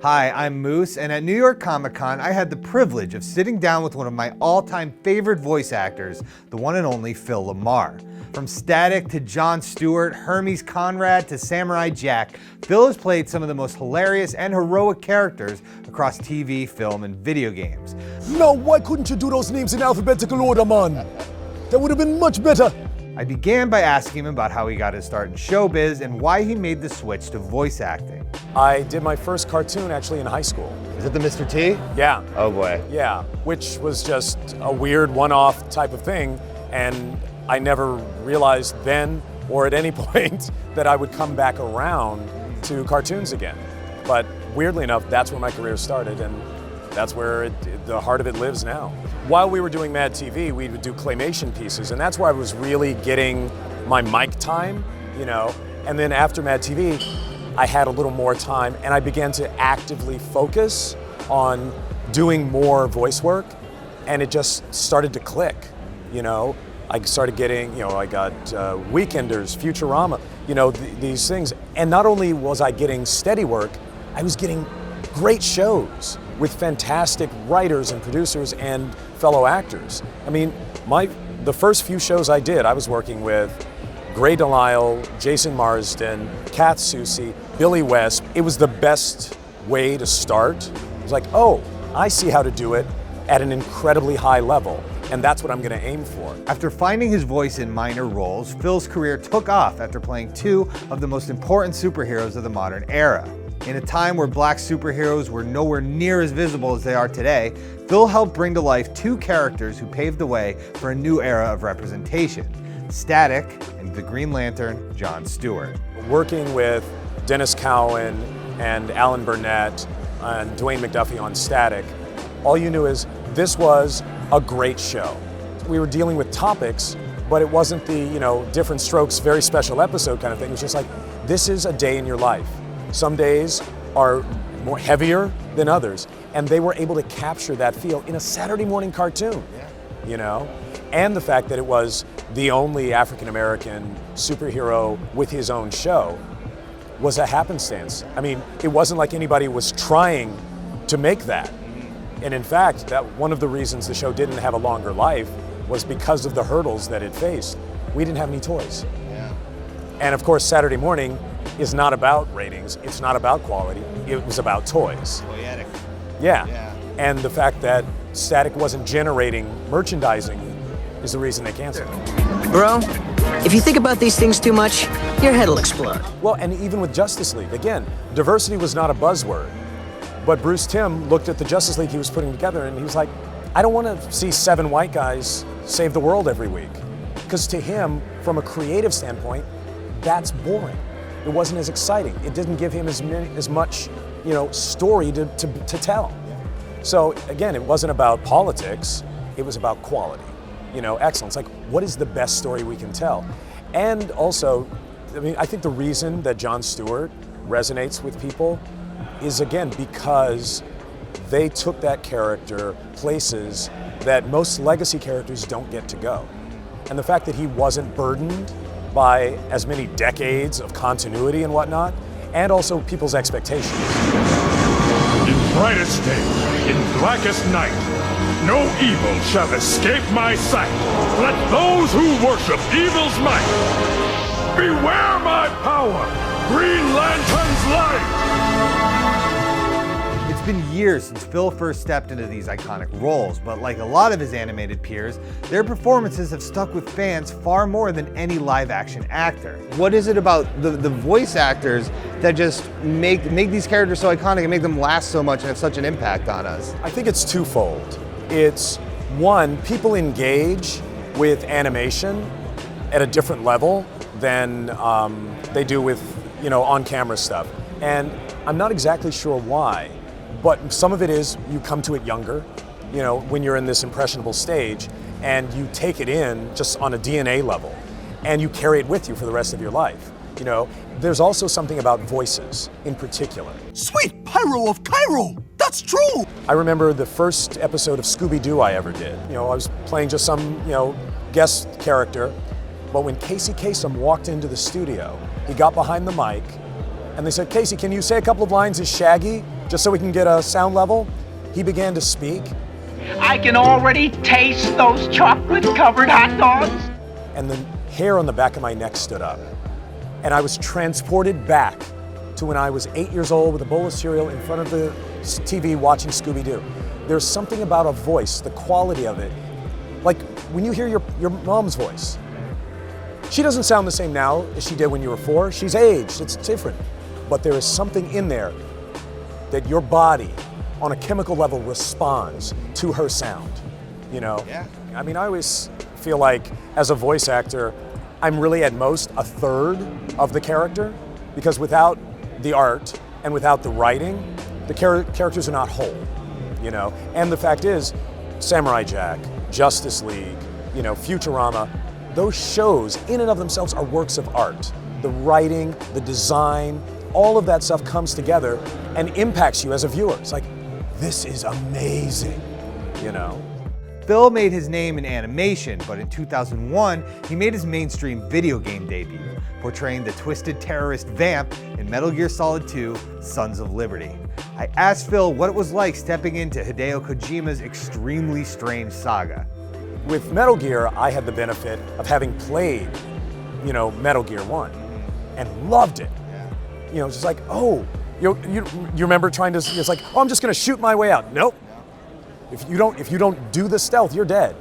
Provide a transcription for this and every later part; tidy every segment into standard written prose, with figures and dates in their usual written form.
Hi, I'm Moose, and at New York Comic Con, I had the privilege of sitting down with one of my all-time favorite voice actors, the one and only Phil LaMarr. From Static to Jon Stewart, Hermes Conrad to Samurai Jack, Phil has played some of the most hilarious and heroic characters across TV, film, and video games. No, why couldn't you do those names in alphabetical order, man? That would have been much better. I began by asking him about how he got his start in showbiz and why he made the switch to voice acting. I did my first cartoon actually in high school. Is it the Mr. T? Yeah. Oh boy. Yeah, which was just a weird one-off type of thing, and I never realized then or at any point that I would come back around to cartoons again. But weirdly enough, that's where my career started, and that's where the heart of it lives now. While we were doing MadTV, we would do claymation pieces, and that's where I was really getting my mic time, you know. And then after MadTV, I had a little more time, and I began to actively focus on doing more voice work, and it just started to click, you know. I started getting, you know, I got Weekenders, Futurama, you know, these things. And not only was I getting steady work, I was getting great shows with fantastic writers and producers and fellow actors. I mean, the first few shows I did, I was working with Gray Delisle, Jason Marsden, Kath Soucie, Billy West. It was the best way to start. It was like, oh, I see how to do it at an incredibly high level, and that's what I'm gonna aim for. After finding his voice in minor roles, Phil's career took off after playing two of the most important superheroes of the modern era. In a time where black superheroes were nowhere near as visible as they are today, Phil helped bring to life two characters who paved the way for a new era of representation: Static and the Green Lantern, Jon Stewart. Working with Dennis Cowan and Alan Burnett and Dwayne McDuffie on Static, all you knew is this was a great show. We were dealing with topics, but it wasn't the, you know, different strokes, very special episode kind of thing. It was just like, this is a day in your life. Some days are more heavier than others, and they were able to capture that feel in a Saturday morning cartoon, you know? And the fact that it was the only African-American superhero with his own show was a happenstance. I mean, it wasn't like anybody was trying to make that. And in fact, that one of the reasons the show didn't have a longer life was because of the hurdles that it faced. We didn't have any toys. Yeah. And of course, Saturday morning is not about ratings, it's not about quality, it was about toys. Toyetic. Yeah. Yeah. And the fact that Static wasn't generating merchandising is the reason they canceled it. Bro, if you think about these things too much, your head will explode. Well, and even with Justice League, again, diversity was not a buzzword. But Bruce Timm looked at the Justice League he was putting together and he was like, I don't want to see 7 white guys save the world every week. Because to him, from a creative standpoint, that's boring. It wasn't as exciting. It didn't give him as much, you know, story to tell. So again, it wasn't about politics, it was about quality, you know, excellence. Like, what is the best story we can tell? And also, I mean, I think the reason that Jon Stewart resonates with people is, again, because they took that character places that most legacy characters don't get to go. And the fact that he wasn't burdened by as many decades of continuity and whatnot, and also people's expectations. In brightest day, in blackest night, no evil shall escape my sight. Let those who worship evil's might beware my power, Green Lantern's light. It's been years since Phil first stepped into these iconic roles, but like a lot of his animated peers, their performances have stuck with fans far more than any live-action actor. What is it about the voice actors that just make these characters so iconic and make them last so much and have such an impact on us? I think it's twofold. It's one, people engage with animation at a different level than they do with, you know, on-camera stuff. And I'm not exactly sure why. But some of it is you come to it younger, you know, when you're in this impressionable stage, and you take it in just on a DNA level, and you carry it with you for the rest of your life. You know, there's also something about voices in particular. Sweet Pyro of Cairo! That's true! I remember the first episode of Scooby-Doo I ever did. You know, I was playing just some, you know, guest character, but when Casey Kasem walked into the studio, he got behind the mic, and they said, Casey, can you say a couple of lines as Shaggy? just so we can get a sound level, he began to speak. I can already taste those chocolate-covered hot dogs. And the hair on the back of my neck stood up. And I was transported back to when I was 8 years old with a bowl of cereal in front of the TV watching Scooby-Doo. There's something about a voice, the quality of it. Like when you hear your mom's voice, she doesn't sound the same now as she did when you were 4. She's aged, it's different. But there is something in there that your body on a chemical level responds to her sound, you know? Yeah. I mean, I always feel like as a voice actor, I'm really at most a third of the character, because without the art and without the writing, the characters are not whole, you know? And the fact is, Samurai Jack, Justice League, you know, Futurama, those shows in and of themselves are works of art. The writing, the design, all of that stuff comes together and impacts you as a viewer. It's like, this is amazing, you know? Phil made his name in animation, but in 2001, he made his mainstream video game debut, portraying the twisted terrorist Vamp in Metal Gear Solid 2: Sons of Liberty. I asked Phil what it was like stepping into Hideo Kojima's extremely strange saga. With Metal Gear, I had the benefit of having played, you know, Metal Gear 1 and loved it. You know, it's just like, oh, you remember trying to, it's like, oh, I'm just gonna shoot my way out. Nope. If you don't do the stealth, you're dead.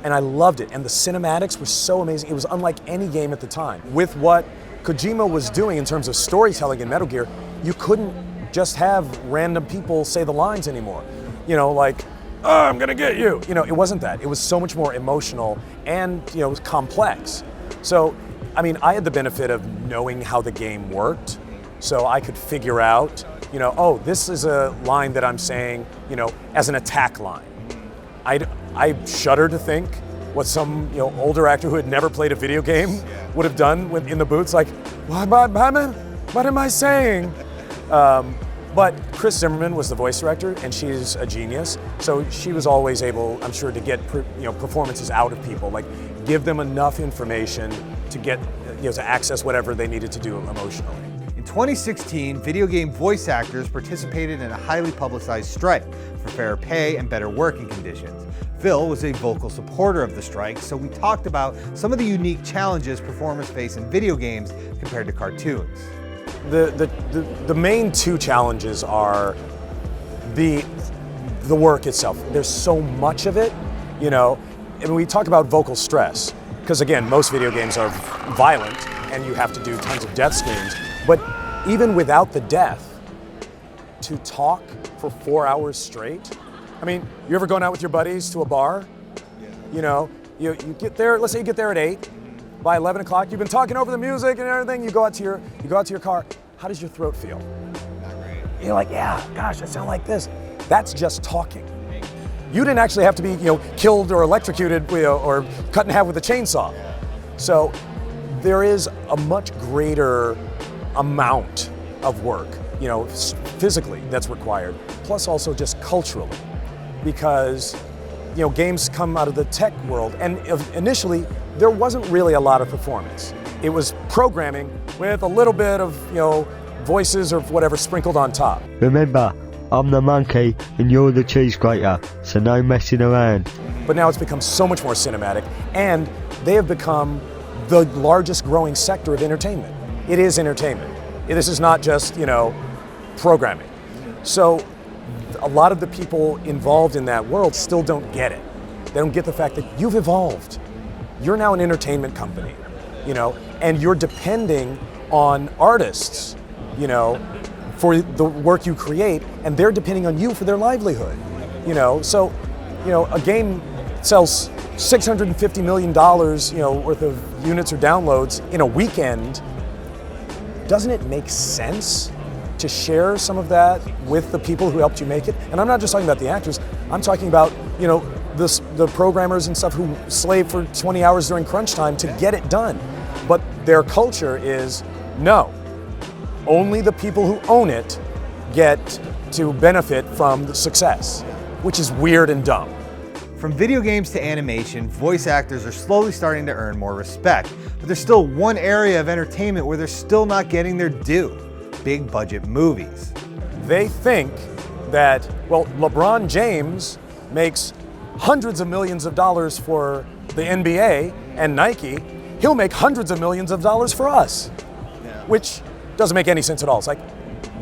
And I loved it, and the cinematics were so amazing. It was unlike any game at the time. With what Kojima was doing in terms of storytelling in Metal Gear, you couldn't just have random people say the lines anymore. You know, like, oh, I'm gonna get you. You know, it wasn't that. It was so much more emotional and, you know, it was complex. So, I mean, I had the benefit of knowing how the game worked, so I could figure out, you know, oh, this is a line that I'm saying, you know, as an attack line. I shudder to think what some, you know, older actor who had never played a video game would have done in the booths, like, what am I saying? But Chris Zimmerman was the voice director, and she's a genius. So she was always able, I'm sure, to get performances out of people, like give them enough information to get, you know, to access whatever they needed to do emotionally. In 2016, video game voice actors participated in a highly publicized strike for fairer pay and better working conditions. Phil was a vocal supporter of the strike, so we talked about some of the unique challenges performers face in video games compared to cartoons. The main two challenges are the work itself. There's so much of it, you know, and we talk about vocal stress, because again, most video games are violent and you have to do tons of death screams, but even without the death, to talk for 4 hours straight. I mean, you ever gone out with your buddies to a bar? Yeah. You know, you get there, let's say you get there at 8, by 11 o'clock, you've been talking over the music and everything, you go out to your car, how does your throat feel? Not great. You're like, yeah, gosh, I sound like this. That's just talking. You didn't actually have to be, you know, killed or electrocuted, you know, or cut in half with a chainsaw. Yeah. So there is a much greater amount of work, you know, physically that's required, plus also just culturally, because, you know, games come out of the tech world, and initially there wasn't really a lot of performance. It was programming with a little bit of, you know, voices or whatever sprinkled on top. Remember, I'm the monkey and you're the cheese grater, so no messing around. But now it's become so much more cinematic, and they have become the largest growing sector of entertainment. It is entertainment. This is not just, you know, programming. So a lot of the people involved in that world still don't get it. They don't get the fact that you've evolved. You're now an entertainment company, you know, and you're depending on artists, you know, for the work you create, and they're depending on you for their livelihood, you know. So, you know, a game sells $650 million, you know, worth of units or downloads in a weekend. Doesn't it make sense to share some of that with the people who helped you make it? And I'm not just talking about the actors, I'm talking about, you know, the programmers and stuff who slave for 20 hours during crunch time to get it done. But their culture is, no, only the people who own it get to benefit from the success, which is weird and dumb. From video games to animation, voice actors are slowly starting to earn more respect, but there's still one area of entertainment where they're still not getting their due: big budget movies. they think that, well, LeBron James makes hundreds of millions of dollars for the NBA and Nike, he'll make hundreds of millions of dollars for us, which doesn't make any sense at all. It's like,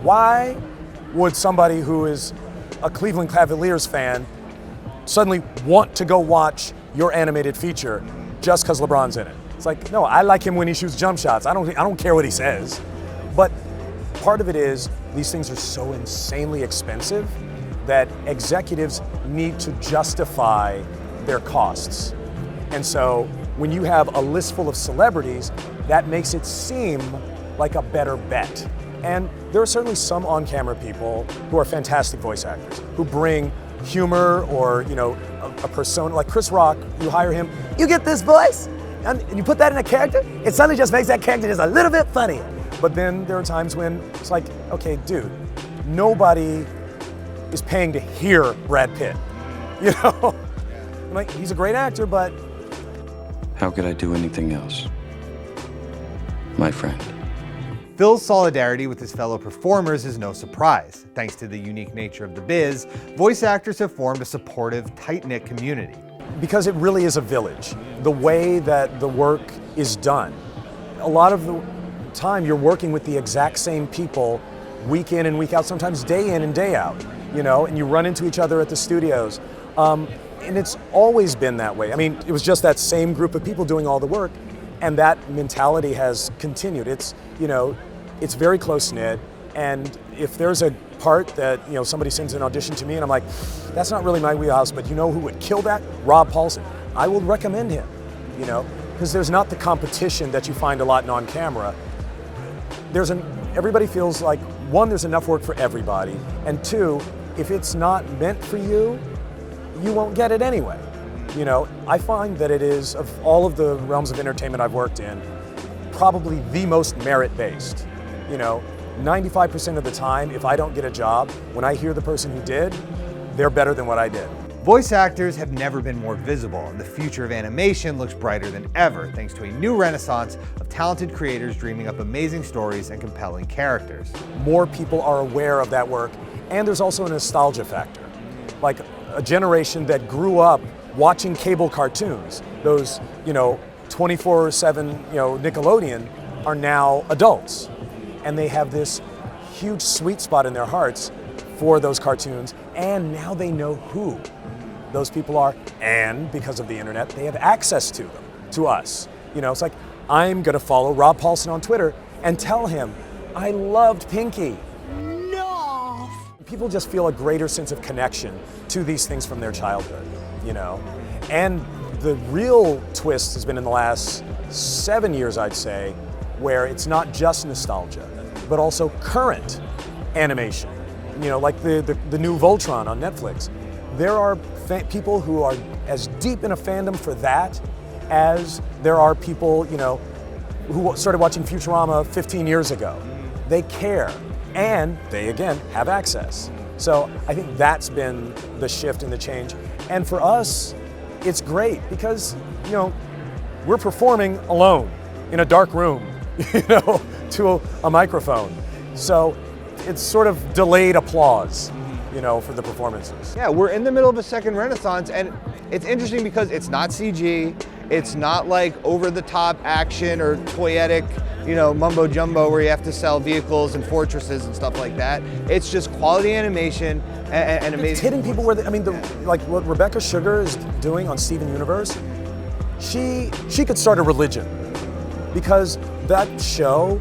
why would somebody who is a Cleveland Cavaliers fan suddenly want to go watch your animated feature just because LeBron's in it? It's like, no, I like him when he shoots jump shots. I don't care what he says. But part of it is these things are so insanely expensive that executives need to justify their costs. And so when you have a list full of celebrities, that makes it seem like a better bet. And there are certainly some on-camera people who are fantastic voice actors, who bring humor or, you know, a persona. Like Chris Rock, you hire him, you get this voice, and you put that in a character, it suddenly just makes that character just a little bit funny. But then there are times when it's like, okay, dude, nobody is paying to hear Brad Pitt, you know? Like, he's a great actor, but... How could I do anything else, my friend? Phil's solidarity with his fellow performers is no surprise. Thanks to the unique nature of the biz, voice actors have formed a supportive, tight-knit community. Because it really is a village. The way that the work is done, a lot of the time you're working with the exact same people week in and week out, sometimes day in and day out, you know, and you run into each other at the studios. And it's always been that way. I mean, it was just that same group of people doing all the work, and that mentality has continued. It's, you know, it's very close-knit, and if there's a part that, you know, somebody sends an audition to me and I'm like, that's not really my wheelhouse, but you know who would kill that? Rob Paulson. I will recommend him, you know, because there's not the competition that you find a lot in on-camera. Everybody feels like, one, there's enough work for everybody, and two, if it's not meant for you, you won't get it anyway. You know, I find that it is, of all of the realms of entertainment I've worked in, probably the most merit-based. You know, 95% of the time, if I don't get a job, when I hear the person who did, they're better than what I did. Voice actors have never been more visible, and the future of animation looks brighter than ever, thanks to a new renaissance of talented creators dreaming up amazing stories and compelling characters. More people are aware of that work, and there's also a nostalgia factor. Like a generation that grew up watching cable cartoons, those, you know, 24/7, you know, Nickelodeon, are now adults. And they have this huge sweet spot in their hearts for those cartoons, and now they know who those people are, and because of the internet, they have access to them, to us. You know, it's like, I'm gonna follow Rob Paulson on Twitter and tell him, I loved Pinky. No! People just feel a greater sense of connection to these things from their childhood, you know? And the real twist has been in the last 7 years, I'd say, where it's not just nostalgia, but also current animation. You know, like the new Voltron on Netflix. There are people who are as deep in a fandom for that as there are people, you know, who started watching Futurama 15 years ago. They care, and they, again, have access. So I think that's been the shift and the change. And for us, it's great because, you know, we're performing alone in a dark room, you know, to a microphone. So it's sort of delayed applause, you know, for the performances. Yeah, we're in the middle of a second renaissance, and it's interesting because it's not CG, it's not like over-the-top action or toyetic, you know, mumbo jumbo where you have to sell vehicles and fortresses and stuff like that. It's just quality animation and amazing. It's hitting people where they, I mean, like what Rebecca Sugar is doing on Steven Universe, she could start a religion because that show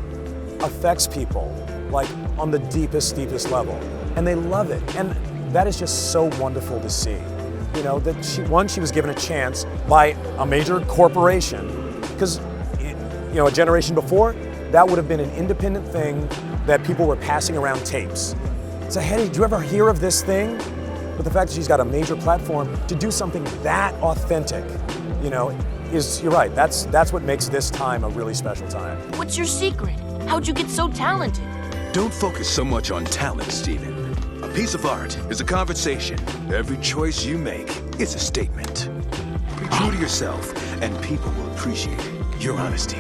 affects people like on the deepest level, and they love it, and that is just so wonderful to see. You know, that she was given a chance by a major corporation, because, you know, a generation before, that would have been an independent thing that people were passing around tapes. So, hey, did you ever hear of this thing? But the fact that she's got a major platform to do something that authentic, you know, you're right, that's what makes this time a really special time. What's your secret? How'd you get so talented? Don't focus so much on talent, Steven. A piece of art is a conversation. Every choice you make is a statement. Be true to yourself, and people will appreciate your honesty.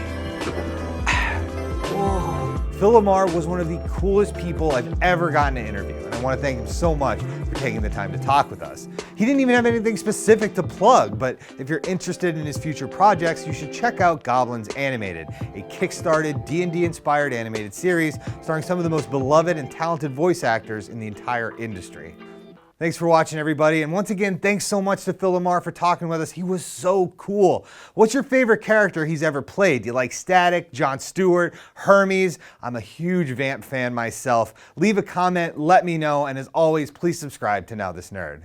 Phil Phil LaMarr was one of the coolest people I've ever gotten to interview, and I want to thank him so much for taking the time to talk with us. He didn't even have anything specific to plug, but if you're interested in his future projects, you should check out Goblins Animated, a kickstarted D&D inspired animated series starring some of the most beloved and talented voice actors in the entire industry. Thanks for watching, everybody, and once again, thanks so much to Phil LaMarr for talking with us. He was so cool. What's your favorite character he's ever played? Do you like Static, Jon Stewart, Hermes? I'm a huge Vamp fan myself. Leave a comment, let me know, and as always, please subscribe to Now This Nerd.